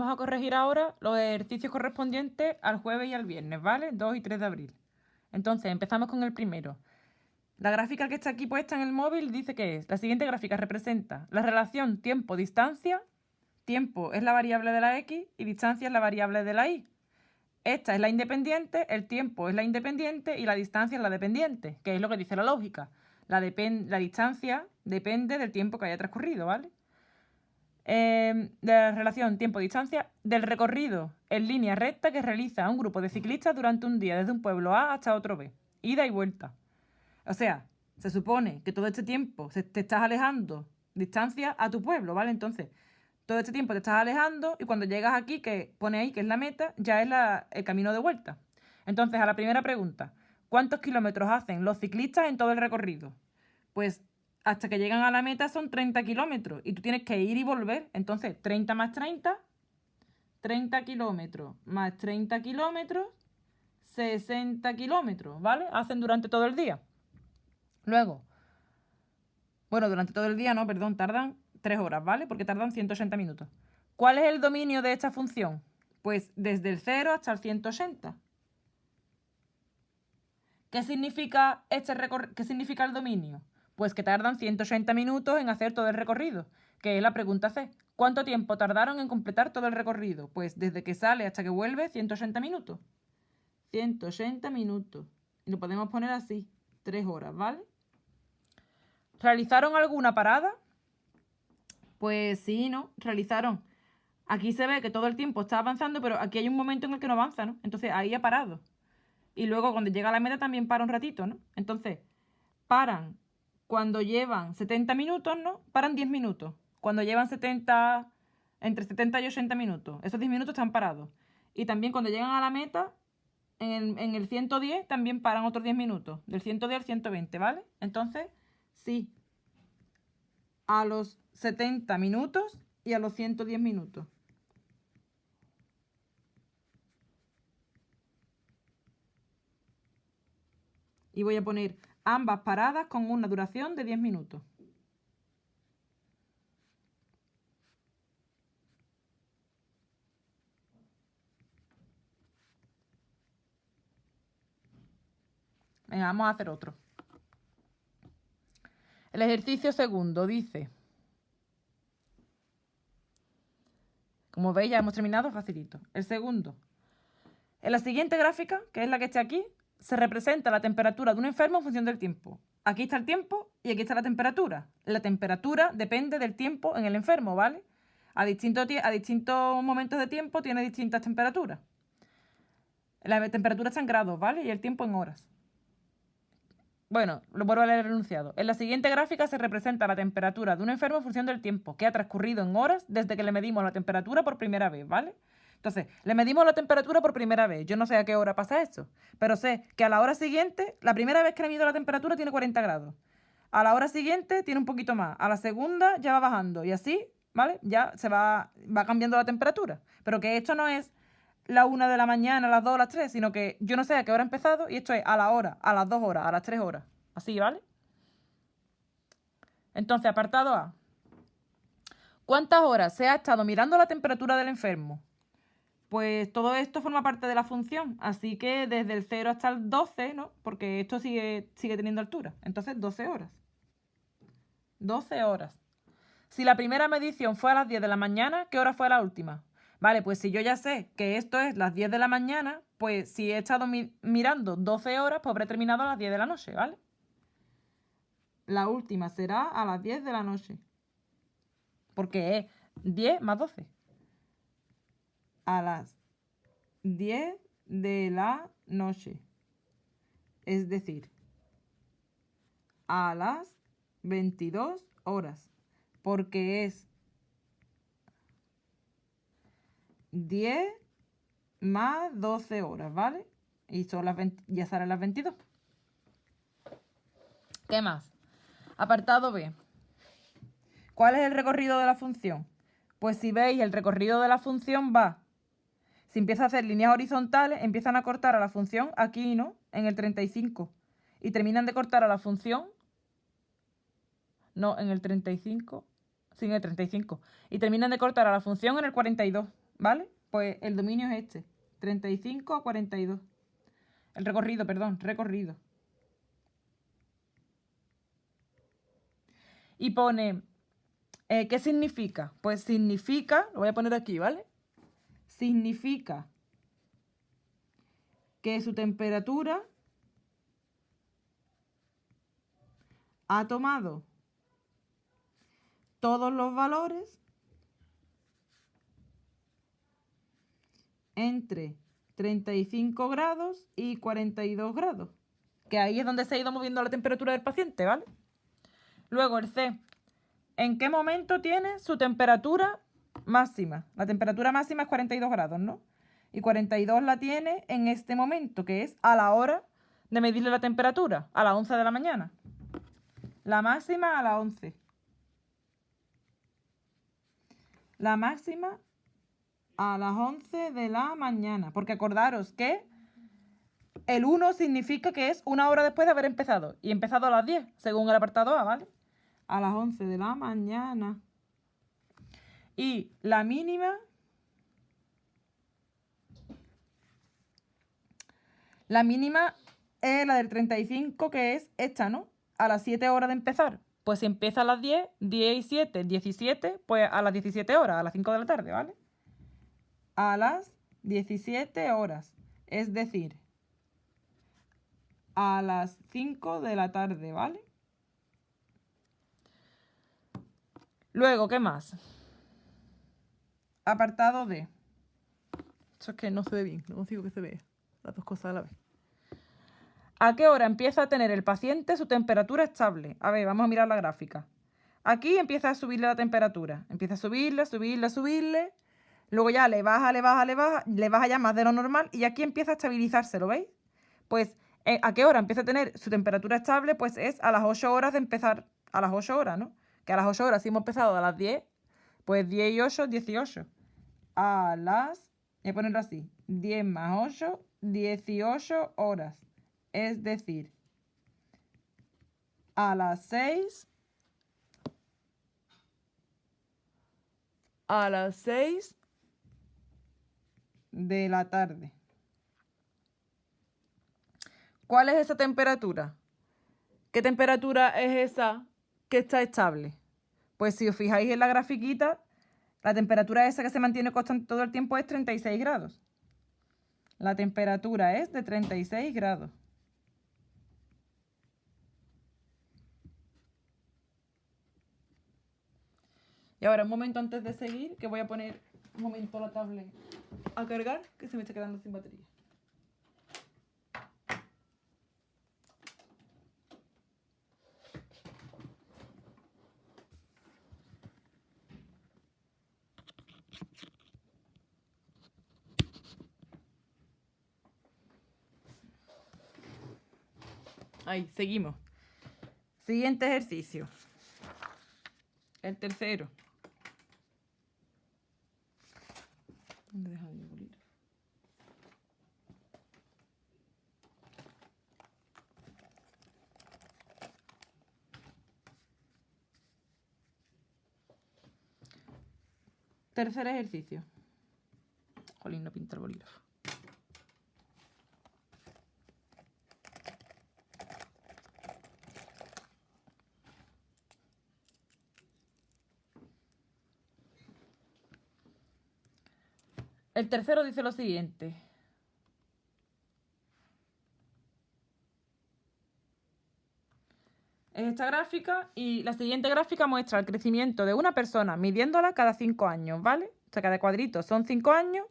vamos a corregir ahora los ejercicios correspondientes al jueves y al viernes, ¿vale? 2 y 3 de abril. Entonces, empezamos con el primero. La gráfica que está aquí puesta en el móvil dice que es, la siguiente gráfica representa la relación tiempo-distancia. Tiempo es la variable de la x y distancia es la variable de la y. Esta es la independiente, el tiempo es la independiente y la distancia es la dependiente, que es lo que dice la lógica. La distancia depende del tiempo que haya transcurrido, ¿vale? De la relación tiempo-distancia del recorrido en línea recta que realiza un grupo de ciclistas durante un día desde un pueblo A hasta otro B, ida y vuelta. O sea, se supone que todo este tiempo te estás alejando distancia a tu pueblo, ¿vale? Entonces, todo este tiempo te estás alejando y cuando llegas aquí, que pone ahí que es la meta, ya es el camino de vuelta. Entonces, a la primera pregunta, ¿cuántos kilómetros hacen los ciclistas en todo el recorrido? Pues hasta que llegan a la meta son 30 kilómetros y tú tienes que ir y volver. Entonces, 30 más 30, 30 kilómetros más 30 kilómetros, 60 kilómetros, ¿vale? Hacen durante todo el día. Luego, bueno, durante todo el día no, perdón, tardan 3 horas, ¿vale? Porque tardan 180 minutos. ¿Cuál es el dominio de esta función? Pues desde el 0 hasta el 180. ¿Qué significa ¿Qué significa el dominio? Pues que tardan 180 minutos en hacer todo el recorrido, que es la pregunta C. ¿Cuánto tiempo tardaron en completar todo el recorrido? Pues desde que sale hasta que vuelve, 180 minutos. 180 minutos. Y lo podemos poner así, 3 horas, ¿vale? ¿Realizaron alguna parada? Pues sí, ¿no? Realizaron. Aquí se ve que todo el tiempo está avanzando, pero aquí hay un momento en el que no avanza, ¿no? Entonces ahí ha parado. Y luego cuando llega a la meta también para un ratito, ¿no? Entonces, paran cuando llevan 70 minutos, ¿no? Paran 10 minutos. Cuando llevan entre 70 y 80 minutos. Esos 10 minutos están parados. Y también cuando llegan a la meta, en el 110 también paran otros 10 minutos. Del 110 al 120, ¿vale? Entonces, sí. A los 70 minutos y a los 110 minutos. Y voy a poner ambas paradas con una duración de 10 minutos. Venga, vamos a hacer otro. El ejercicio segundo dice, como veis ya hemos terminado, facilito. El segundo, en la siguiente gráfica, que es la que está aquí, se representa la temperatura de un enfermo en función del tiempo. Aquí está el tiempo y aquí está la temperatura. La temperatura depende del tiempo en el enfermo, ¿vale? A distintos momentos de tiempo tiene distintas temperaturas. La temperatura está en grados, ¿vale? Y el tiempo en horas. Bueno, lo vuelvo a leer el enunciado. En la siguiente gráfica se representa la temperatura de un enfermo en función del tiempo que ha transcurrido en horas desde que le medimos la temperatura por primera vez, ¿vale? Entonces, le medimos la temperatura por primera vez. Yo no sé a qué hora pasa esto, pero sé que a la hora siguiente, la primera vez que le mido la temperatura tiene 40 grados. A la hora siguiente tiene un poquito más. A la segunda ya va bajando y así, ¿vale? Ya va cambiando la temperatura. Pero que esto no es la 1 de la mañana, a las 2, a las 3, sino que yo no sé a qué hora ha empezado y esto es a la hora, a las 2 horas, a las 3 horas. Así, ¿vale? Entonces, apartado A. ¿Cuántas horas se ha estado mirando la temperatura del enfermo? Pues todo esto forma parte de la función, así que desde el 0 hasta el 12, ¿no? Porque esto sigue teniendo altura. Entonces, 12 horas. 12 horas. Si la primera medición fue a las 10 de la mañana, ¿qué hora fue la última? Vale, pues si yo ya sé que esto es las 10 de la mañana, pues si he estado mirando 12 horas, pues habré terminado a las 10 de la noche, ¿vale? La última será a las 10 de la noche. Porque es 10 más 12. A las 10 de la noche. Es decir, a las 22 horas. Porque es 10 más 12 horas, ¿vale? Y son ya salen las 22. ¿Qué más? Apartado B. ¿Cuál es el recorrido de la función? Pues si veis, el recorrido de la función va. Si empieza a hacer líneas horizontales, empiezan a cortar a la función aquí, ¿no? En el 35. Y terminan de cortar a la función. No, en el 35. Sí, en el 35. Y terminan de cortar a la función en el 42. ¿vale? Pues el dominio es este, 35 a 42. El recorrido, perdón, recorrido. Y pone, ¿qué significa? Pues significa, lo voy a poner aquí, ¿vale? Significa que su temperatura ha tomado todos los valores entre 35 grados y 42 grados. Que ahí es donde se ha ido moviendo la temperatura del paciente, ¿vale? Luego el C. ¿En qué momento tiene su temperatura máxima? La temperatura máxima es 42 grados, ¿no? Y 42 la tiene en este momento, que es a la hora de medirle la temperatura, a las 11 de la mañana. La máxima a las 11. La máxima a las 11 de la mañana. Porque acordaros que el 1 significa que es una hora después de haber empezado. Y empezado a las 10, según el apartado A, ¿vale? A las 11 de la mañana. Y la mínima... La mínima es la del 35, que es esta, ¿no? A las 7 horas de empezar. Pues si empieza a las 10, 10 y 7, 17, pues a las 17 horas, a las 5 de la tarde, ¿vale? A las 17 horas. Es decir, a las 5 de la tarde, ¿vale? Luego, ¿qué más? Apartado D. Eso es que no se ve bien, no consigo que se vea las dos cosas a la vez. ¿A qué hora empieza a tener el paciente su temperatura estable? A ver, vamos a mirar la gráfica. Aquí empieza a subirle la temperatura. Empieza a subirle, subirle, subirle. Luego ya le baja ya más de lo normal y aquí empieza a estabilizarse, ¿lo veis? Pues, ¿a qué hora empieza a tener su temperatura estable? Pues es a las 8 horas de empezar, a las 8 horas, ¿no? Que a las 8 horas, si hemos empezado a las 10, pues 10 y 8, 18. A las, voy a ponerlo así, 10 más 8, 18 horas. Es decir, a las 6 de la tarde. ¿Cuál es esa temperatura? ¿Qué temperatura es esa que está estable? Pues si os fijáis en la grafiquita, la temperatura esa que se mantiene constante todo el tiempo es 36 grados. La temperatura es de 36 grados. Y ahora, un momento antes de seguir, que voy a poner un momento la tablet a cargar, que se me está quedando sin batería. Ahí, seguimos. Siguiente ejercicio. El tercero. ¿Dónde he dejado mi bolígrafo? Tercer ejercicio. Jolín, no pinta el bolígrafo. El tercero dice lo siguiente. Es esta gráfica y la siguiente gráfica muestra el crecimiento de una persona midiéndola cada 5 años, ¿vale? O sea, cada cuadrito son 5 años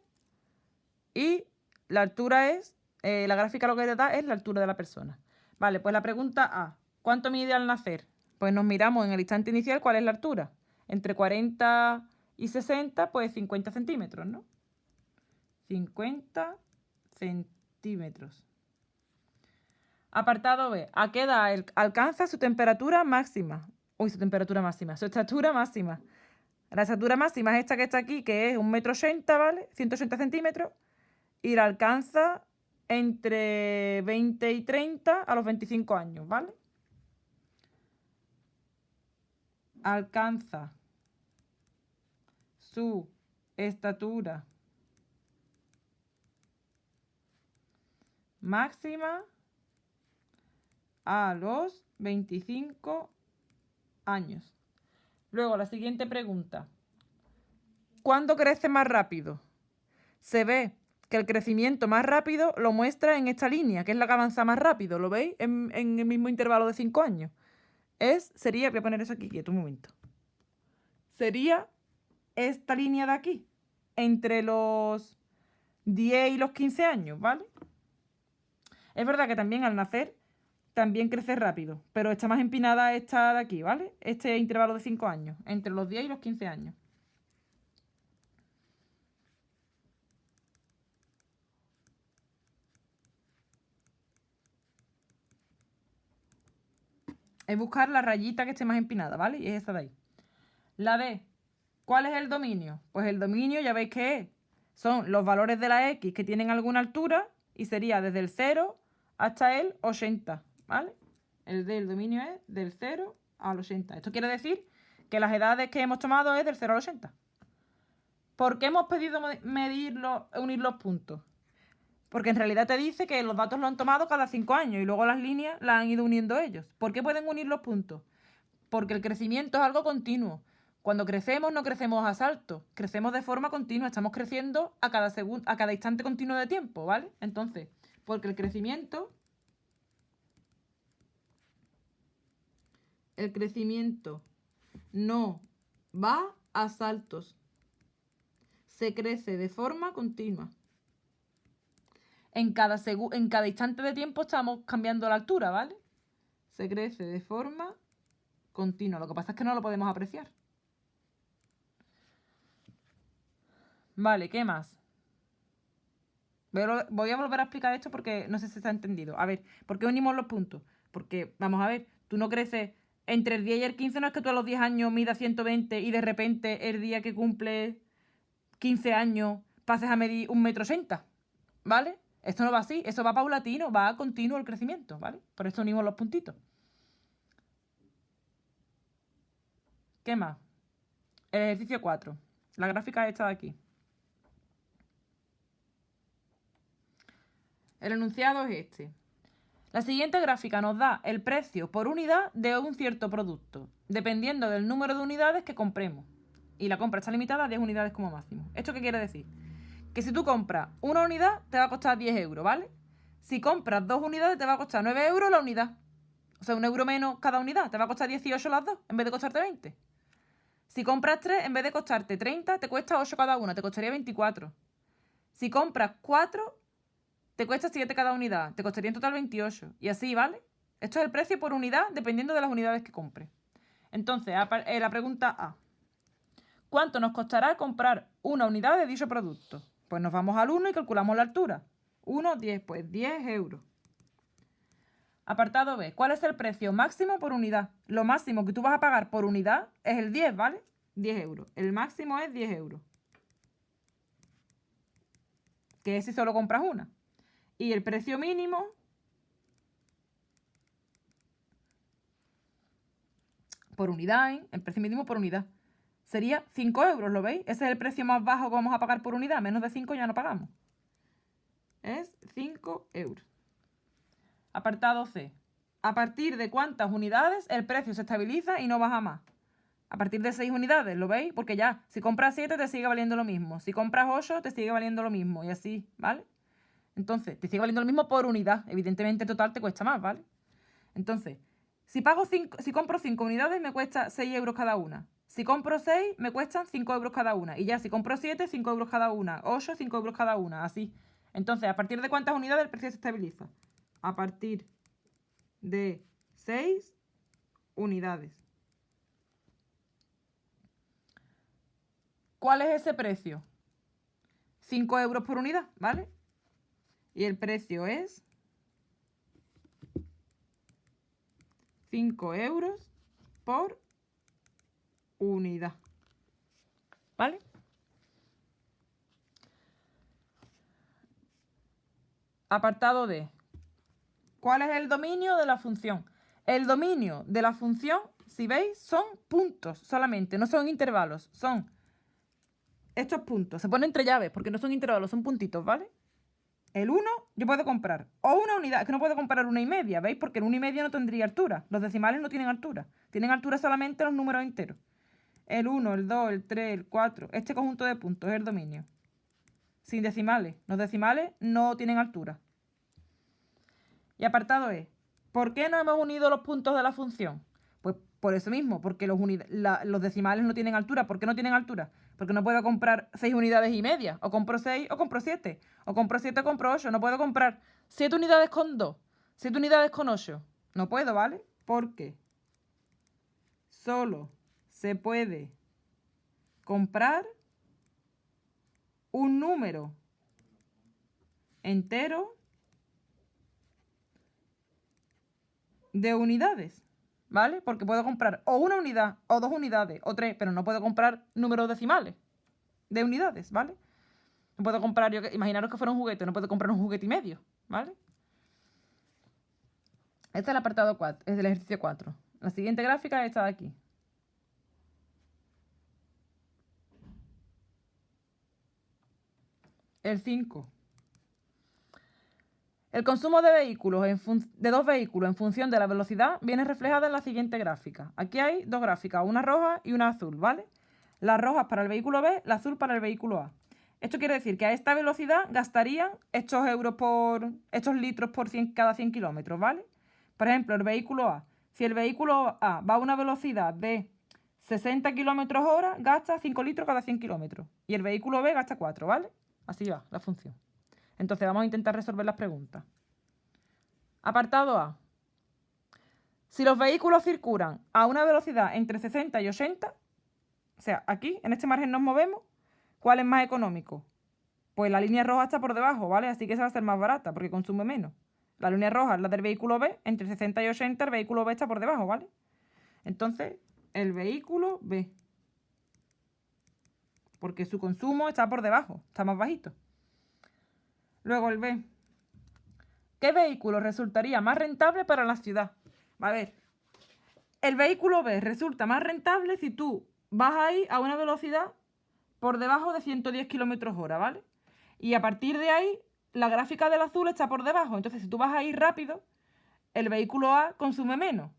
y la altura es, la gráfica lo que te da es la altura de la persona. Vale, pues la pregunta A, ¿cuánto mide al nacer? Pues nos miramos en el instante inicial cuál es la altura. Entre 40 y 60, pues 50 centímetros, ¿no? 50 centímetros. Apartado B. ¿A qué edad alcanza su temperatura máxima? Uy, su temperatura máxima. Su estatura máxima. La estatura máxima es esta que está aquí, que es 1,80 m, ¿vale? 180 centímetros. Y la alcanza entre 20 y 30 a los 25 años, ¿vale? Alcanza su estatura máxima a los 25 años. Luego, la siguiente pregunta. ¿Cuándo crece más rápido? Se ve que el crecimiento más rápido lo muestra en esta línea, que es la que avanza más rápido. ¿Lo veis? En el mismo intervalo de 5 años. Sería, voy a poner eso aquí quieto un momento. Sería esta línea de aquí, entre los 10 y los 15 años, ¿vale? Es verdad que también al nacer también crece rápido, pero está más empinada esta de aquí, ¿vale? Este intervalo de 5 años, entre los 10 y los 15 años. Es buscar la rayita que esté más empinada, ¿vale? Y es esa de ahí. La D. ¿Cuál es el dominio? Pues el dominio ya veis que es. Son los valores de la X que tienen alguna altura y sería desde el 0 hasta el 80, ¿vale? El del dominio es del 0 al 80. Esto quiere decir que las edades que hemos tomado es del 0 al 80. ¿Por qué hemos pedido unir los puntos? Porque en realidad te dice que los datos lo han tomado cada 5 años y luego las líneas las han ido uniendo ellos. ¿Por qué pueden unir los puntos? Porque el crecimiento es algo continuo. Cuando crecemos no crecemos a saltos, crecemos de forma continua, estamos creciendo a cada instante continuo de tiempo, ¿vale? Entonces, porque el crecimiento no va a saltos, se crece de forma continua. En cada instante de tiempo estamos cambiando la altura, ¿vale? Se crece de forma continua. Lo que pasa es que no lo podemos apreciar. Vale, ¿qué más? Voy a volver a explicar esto porque no sé si se ha entendido. A ver, ¿por qué unimos los puntos? Porque, vamos a ver, tú no creces entre el 10 y el 15, no es que tú a los 10 años midas 120 y de repente el día que cumple 15 años pases a medir 1,80 m, ¿vale? Esto no va así, eso va paulatino, va continuo el crecimiento, ¿vale? Por eso unimos los puntitos. ¿Qué más? El ejercicio 4. La gráfica esta de aquí. El enunciado es este. La siguiente gráfica nos da el precio por unidad de un cierto producto, dependiendo del número de unidades que compremos. Y la compra está limitada a 10 unidades como máximo. ¿Esto qué quiere decir? Que si tú compras una unidad, te va a costar 10 euros, ¿vale? Si compras 2 unidades, te va a costar 9 euros la unidad. O sea, 1 euro menos cada unidad. Te va a costar 18 las dos, en vez de costarte 20. Si compras 3, en vez de costarte 30, te cuesta 8 cada una. Te costaría 24. Si compras 4, te cuesta 7 cada unidad. Te costaría en total 28. Y así, ¿vale? Esto es el precio por unidad, dependiendo de las unidades que compres. Entonces, la pregunta A. ¿Cuánto nos costará comprar una unidad de dicho producto? Pues nos vamos al 1 y calculamos la altura. 1, 10, pues 10 euros. Apartado B. ¿Cuál es el precio máximo por unidad? Lo máximo que tú vas a pagar por unidad es el 10, ¿vale? 10 euros. El máximo es 10 euros. Que es si solo compras una. Y el precio mínimo por unidad, ¿eh? El precio mínimo por unidad sería 5 euros, ¿lo veis? Ese es el precio más bajo que vamos a pagar por unidad. Menos de 5 ya no pagamos. Es 5 euros. Apartado C. ¿A partir de cuántas unidades el precio se estabiliza y no baja más? A partir de 6 unidades, ¿lo veis? Porque ya, si compras 7 te sigue valiendo lo mismo. Si compras 8 te sigue valiendo lo mismo. Y así, ¿vale? Entonces, te sigue valiendo lo mismo por unidad. Evidentemente, en total te cuesta más, ¿vale? Entonces, si compro 5 unidades me cuesta 6 euros cada una. Si compro 6 me cuestan 5 euros cada una. Y ya, si compro 7, 5 euros cada una. 8, 5 euros cada una. Así. Entonces, ¿a partir de cuántas unidades el precio se estabiliza? A partir de 6 unidades. ¿Cuál es ese precio? 5 euros por unidad, ¿vale? Y el precio es 5 euros por unidad, ¿vale? Apartado D. ¿Cuál es el dominio de la función? El dominio de la función, si veis, son puntos solamente, no son intervalos, son estos puntos. Se ponen entre llaves porque no son intervalos, son puntitos, ¿vale? El 1 yo puedo comprar o una unidad, es que no puedo comprar 1,5, ¿veis? Porque el 1,5 no tendría altura. Los decimales no tienen altura. Tienen altura solamente los números enteros. El 1, el 2, el 3, el 4. Este conjunto de puntos es el dominio. Sin decimales. Los decimales no tienen altura. Y apartado E. ¿Por qué no hemos unido los puntos de la función? Pues por eso mismo, porque los decimales no tienen altura. ¿Por qué no tienen altura? Porque no puedo comprar 6 unidades y media. O compro 6 o compro 7. O compro 7 o compro 8. No puedo comprar 7 unidades con 2. 7 unidades con 8. No puedo, ¿vale? Porque solo se puede comprar un número entero de unidades, ¿vale? Porque puedo comprar o una unidad, o 2 unidades, o 3, pero no puedo comprar números decimales de unidades, ¿vale? No puedo comprar, imaginaros que fuera un juguete, no puedo comprar un juguete y medio, ¿vale? Este es el apartado 4, es el ejercicio 4. La siguiente gráfica es esta de aquí. El 5. El consumo de vehículos de dos vehículos en función de la velocidad viene reflejada en la siguiente gráfica. Aquí hay dos gráficas, una roja y una azul, ¿vale? La roja es para el vehículo B, la azul para el vehículo A. Esto quiere decir que a esta velocidad gastarían estos litros por cada 100 kilómetros, ¿vale? Por ejemplo, el vehículo A. Si el vehículo A va a una velocidad de 60 kilómetros hora, gasta 5 litros cada 100 kilómetros. Y el vehículo B gasta 4, ¿vale? Así va la función. Entonces vamos a intentar resolver las preguntas. Apartado A. Si los vehículos circulan a una velocidad entre 60 y 80, o sea, aquí, en este margen nos movemos, ¿cuál es más económico? Pues la línea roja está por debajo, ¿vale? Así que esa va a ser más barata porque consume menos. La línea roja es la del vehículo B, entre 60 y 80 el vehículo B está por debajo, ¿vale? Entonces, el vehículo B. Porque su consumo está por debajo, está más bajito. Luego el B. ¿Qué vehículo resultaría más rentable para la ciudad? A ver, el vehículo B resulta más rentable si tú vas ahí a una velocidad por debajo de 110 kilómetros hora, ¿vale? Y a partir de ahí, la gráfica del azul está por debajo. Entonces, si tú vas a ir rápido, el vehículo A consume menos.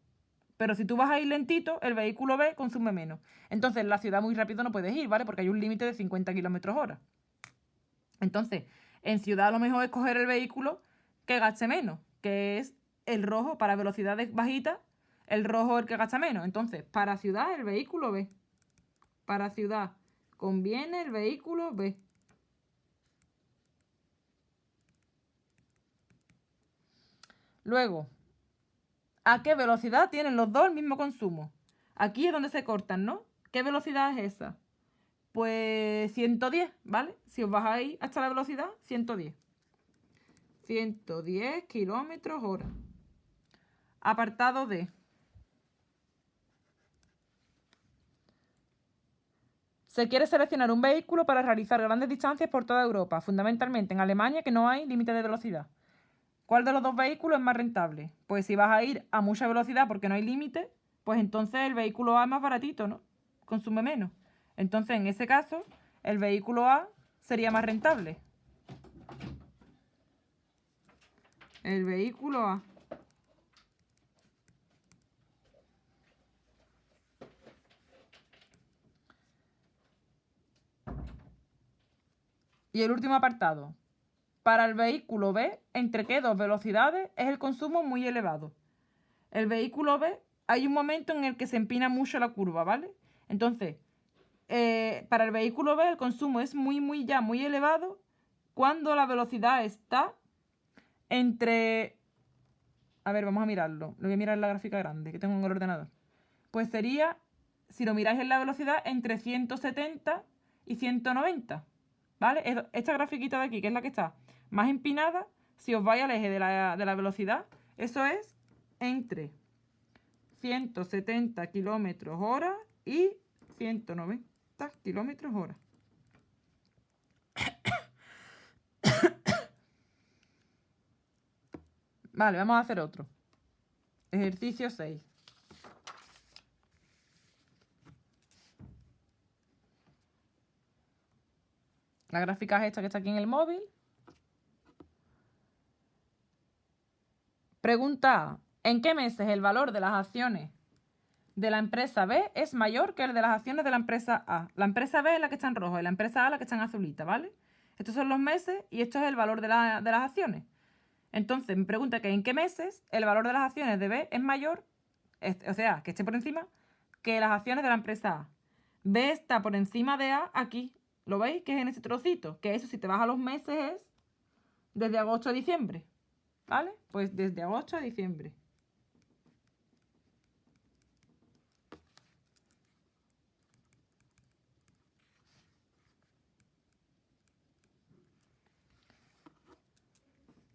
Pero si tú vas a ir lentito, el vehículo B consume menos. Entonces, en la ciudad muy rápido no puedes ir, ¿vale? Porque hay un límite de 50 kilómetros hora. Entonces, en ciudad a lo mejor es coger el vehículo que gaste menos, que es el rojo para velocidades bajitas, el rojo es el que gasta menos. Entonces, para ciudad el vehículo B. Para ciudad conviene el vehículo B. Luego, ¿a qué velocidad tienen los dos el mismo consumo? Aquí es donde se cortan, ¿no? ¿Qué velocidad es esa? Pues 110, ¿vale? Si os bajáis hasta la velocidad, 110. 110 kilómetros hora. Apartado D. Se quiere seleccionar un vehículo para realizar grandes distancias por toda Europa, fundamentalmente en Alemania, que no hay límite de velocidad. ¿Cuál de los dos vehículos es más rentable? Pues si vas a ir a mucha velocidad porque no hay límite, pues entonces el vehículo A es más baratito, ¿no? Consume menos. Entonces, en ese caso, el vehículo A sería más rentable. El vehículo A. Y el último apartado. Para el vehículo B, ¿entre qué dos velocidades es el consumo muy elevado? El vehículo B, hay un momento en el que se empina mucho la curva, ¿vale? Entonces, para el vehículo B el consumo es muy elevado cuando la velocidad está entre... A ver, vamos a mirarlo. Lo voy a mirar en la gráfica grande que tengo en el ordenador. Pues sería, si lo miráis en la velocidad, entre 170 y 190. ¿Vale? Esta grafiquita de aquí, que es la que está más empinada, si os vais al eje de la velocidad, eso es entre 170 kilómetros hora y 190 kilómetros hora. Vale, vamos a hacer otro. Ejercicio 6. La gráfica es esta que está aquí en el móvil. Pregunta A. ¿En qué meses el valor de las acciones de la empresa B es mayor que el de las acciones de la empresa A? La empresa B es la que está en rojo y la empresa A la que está en azulita, ¿vale? Estos son los meses y esto es el valor de las acciones. Entonces, me pregunta que en qué meses el valor de las acciones de B es mayor, o sea, que esté por encima, que las acciones de la empresa A. B está por encima de A aquí. ¿Lo veis? Que es en este trocito. Que eso, si te vas a los meses, es desde agosto a diciembre. ¿Vale? Pues desde agosto a diciembre.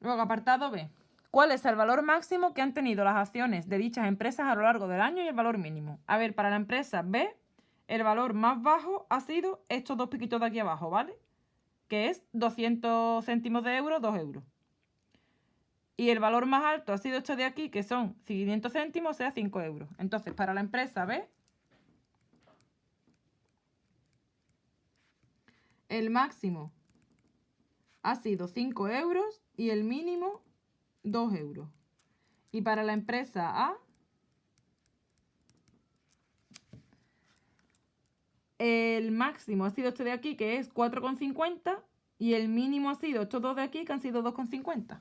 Luego, apartado B. ¿Cuál es el valor máximo que han tenido las acciones de dichas empresas a lo largo del año y el valor mínimo? A ver, para la empresa B, el valor más bajo ha sido estos dos piquitos de aquí abajo, ¿vale? Que es 200 céntimos de euro, 2 euros. Y el valor más alto ha sido esto de aquí, que son 500 céntimos, o sea, 5 euros. Entonces, para la empresa B, el máximo ha sido 5 euros y el mínimo 2 euros. Y para la empresa A, el máximo ha sido este de aquí, que es 4,50, y el mínimo ha sido estos dos de aquí, que han sido 2,50.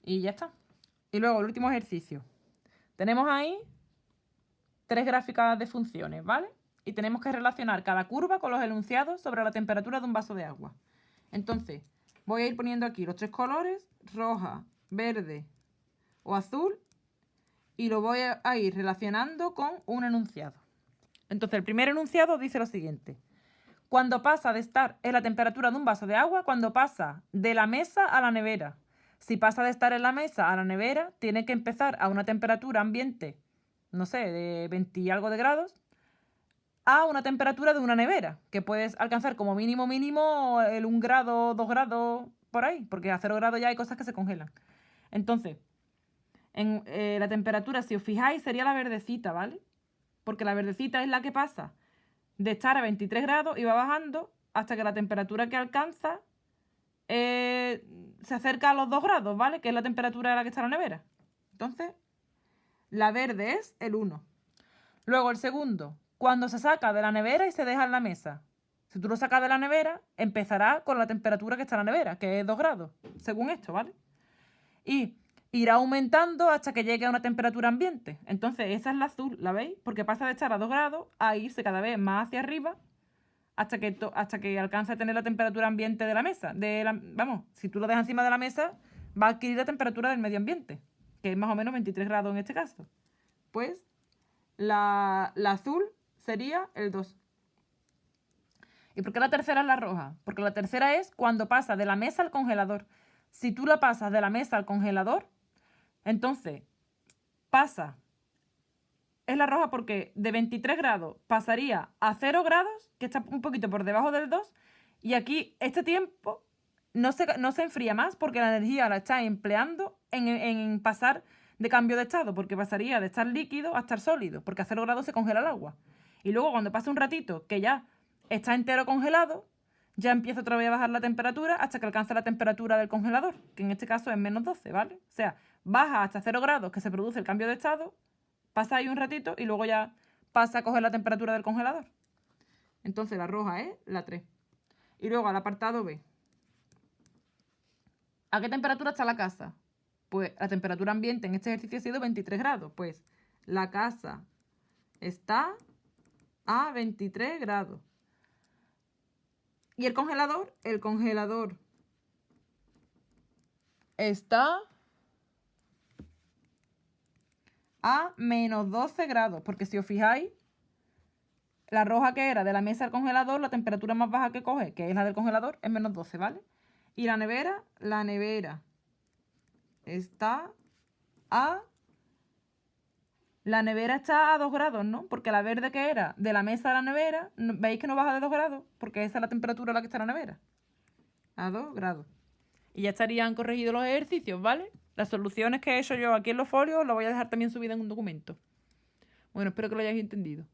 Y ya está. Y luego el último ejercicio. Tenemos ahí 3 gráficas de funciones, ¿vale? Y tenemos que relacionar cada curva con los enunciados sobre la temperatura de un vaso de agua. Entonces, voy a ir poniendo aquí los 3 colores, roja, verde o azul, y lo voy a ir relacionando con un enunciado. Entonces, el primer enunciado dice lo siguiente. Cuando pasa de estar en la temperatura de un vaso de agua, cuando pasa de la mesa a la nevera. Si pasa de estar en la mesa a la nevera, tiene que empezar a una temperatura ambiente, no sé, de 20 y algo de grados, a una temperatura de una nevera, que puedes alcanzar como mínimo el 1 grado, 2 grados, por ahí, porque a 0 grados ya hay cosas que se congelan. Entonces, en la temperatura, si os fijáis, sería la verdecita, ¿vale? Porque la verdecita es la que pasa de estar a 23 grados y va bajando hasta que la temperatura que alcanza se acerca a los 2 grados, ¿vale? Que es la temperatura a la que está la nevera. Entonces, la verde es el 1. Luego el segundo, cuando se saca de la nevera y se deja en la mesa. Si tú lo sacas de la nevera, empezará con la temperatura que está en la nevera, que es 2 grados, según esto, ¿vale? Y irá aumentando hasta que llegue a una temperatura ambiente. Entonces, esa es la azul, ¿la veis? Porque pasa de estar a 2 grados a irse cada vez más hacia arriba hasta que alcance a tener la temperatura ambiente de la mesa. Vamos, si tú lo dejas encima de la mesa, va a adquirir la temperatura del medio ambiente, que es más o menos 23 grados en este caso. Pues la azul sería el 2. ¿Y por qué la tercera es la roja? Porque la tercera es cuando pasa de la mesa al congelador. Si tú la pasas de la mesa al congelador, entonces pasa, es la roja porque de 23 grados pasaría a 0 grados, que está un poquito por debajo del 2, y aquí este tiempo no se enfría más porque la energía la está empleando en pasar de cambio de estado, porque pasaría de estar líquido a estar sólido, porque a 0 grados se congela el agua. Y luego cuando pasa un ratito que ya está entero congelado, ya empieza otra vez a bajar la temperatura hasta que alcanza la temperatura del congelador, que en este caso es menos 12, ¿vale? O sea, baja hasta 0 grados que se produce el cambio de estado, pasa ahí un ratito y luego ya pasa a coger la temperatura del congelador. Entonces la roja es la 3. Y luego al apartado B. ¿A qué temperatura está la casa? Pues la temperatura ambiente en este ejercicio ha sido 23 grados. Pues la casa está a 23 grados. ¿Y el congelador? El congelador está a menos 12 grados. Porque si os fijáis, la roja que era de la mesa al congelador, la temperatura más baja que coge, que es la del congelador, es menos 12, ¿vale? Y la nevera está a... La nevera está a 2 grados, ¿no? Porque la verde que era de la mesa a la nevera, ¿veis que no baja de 2 grados? Porque esa es la temperatura a la que está la nevera. A 2 grados. Y ya estarían corregidos los ejercicios, ¿vale? Las soluciones que he hecho yo aquí en los folios las voy a dejar también subidas en un documento. Bueno, espero que lo hayáis entendido.